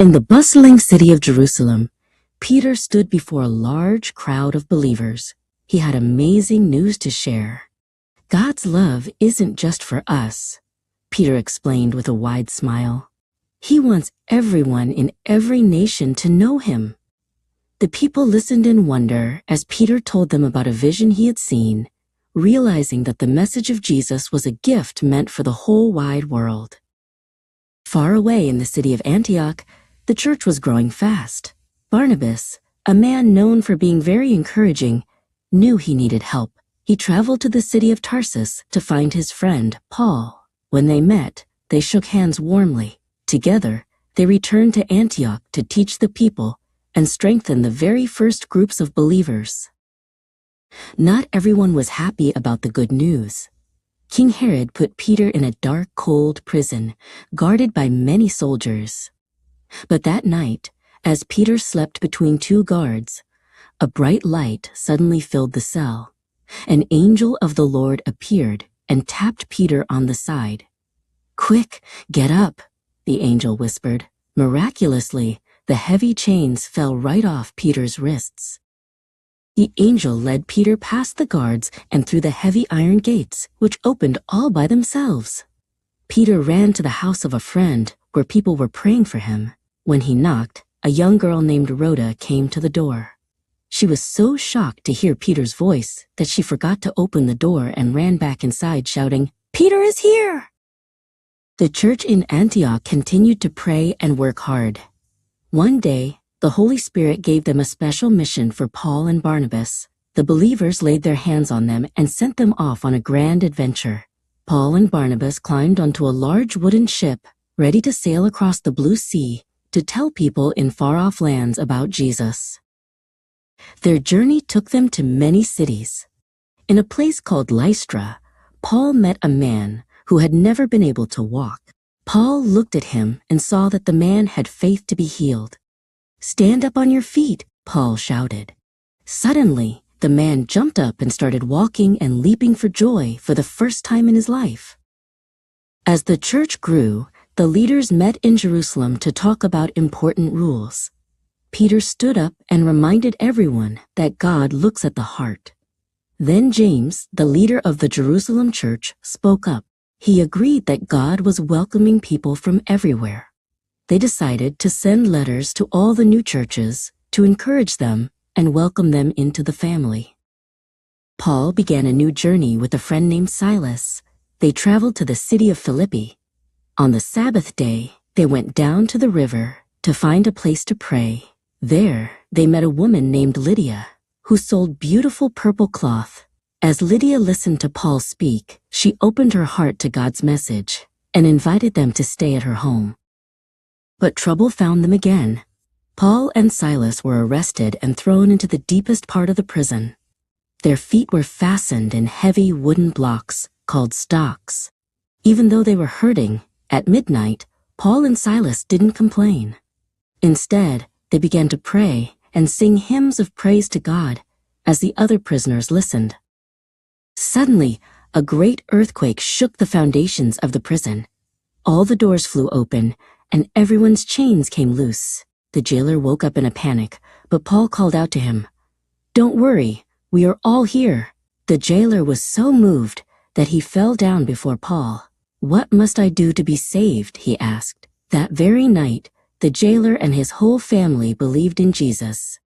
In the bustling city of Jerusalem, Peter stood before a large crowd of believers. He had amazing news to share. God's love isn't just for us, Peter explained with a wide smile. He wants everyone in every nation to know him. The people listened in wonder as Peter told them about a vision he had seen, realizing that the message of Jesus was a gift meant for the whole wide world. Far away in the city of Antioch, the church was growing fast. Barnabas, a man known for being very encouraging, knew he needed help. He traveled to the city of Tarsus to find his friend, Paul. When they met, they shook hands warmly. Together, they returned to Antioch to teach the people and strengthen the very first groups of believers. Not everyone was happy about the good news. King Herod put Peter in a dark, cold prison, guarded by many soldiers. But that night, as Peter slept between two guards, a bright light suddenly filled the cell. An angel of the Lord appeared and tapped Peter on the side. "Quick, get up," the angel whispered. Miraculously, the heavy chains fell right off Peter's wrists. The angel led Peter past the guards and through the heavy iron gates, which opened all by themselves. Peter ran to the house of a friend where people were praying for him. When he knocked, a young girl named Rhoda came to the door. She was so shocked to hear Peter's voice that she forgot to open the door and ran back inside shouting, "Peter is here!" The church in Antioch continued to pray and work hard. One day, the Holy Spirit gave them a special mission for Paul and Barnabas. The believers laid their hands on them and sent them off on a grand adventure. Paul and Barnabas climbed onto a large wooden ship, ready to sail across the blue sea to tell people in far-off lands about Jesus. Their journey took them to many cities. In a place called Lystra, Paul met a man who had never been able to walk. Paul looked at him and saw that the man had faith to be healed. "Stand up on your feet," Paul shouted. Suddenly, the man jumped up and started walking and leaping for joy for the first time in his life. As the church grew, the leaders met in Jerusalem to talk about important rules. Peter stood up and reminded everyone that God looks at the heart. Then James, the leader of the Jerusalem church, spoke up. He agreed that God was welcoming people from everywhere. They decided to send letters to all the new churches to encourage them and welcome them into the family. Paul began a new journey with a friend named Silas. They traveled to the city of Philippi. On the Sabbath day, they went down to the river to find a place to pray. There, they met a woman named Lydia, who sold beautiful purple cloth. As Lydia listened to Paul speak, she opened her heart to God's message and invited them to stay at her home. But trouble found them again. Paul and Silas were arrested and thrown into the deepest part of the prison. Their feet were fastened in heavy wooden blocks called stocks. Even though they were hurting, at midnight, Paul and Silas didn't complain. Instead, they began to pray and sing hymns of praise to God as the other prisoners listened. Suddenly, a great earthquake shook the foundations of the prison. All the doors flew open, and everyone's chains came loose. The jailer woke up in a panic, but Paul called out to him, "Don't worry, we are all here." The jailer was so moved that he fell down before Paul. "What must I do to be saved?" he asked. That very night, the jailer and his whole family believed in Jesus.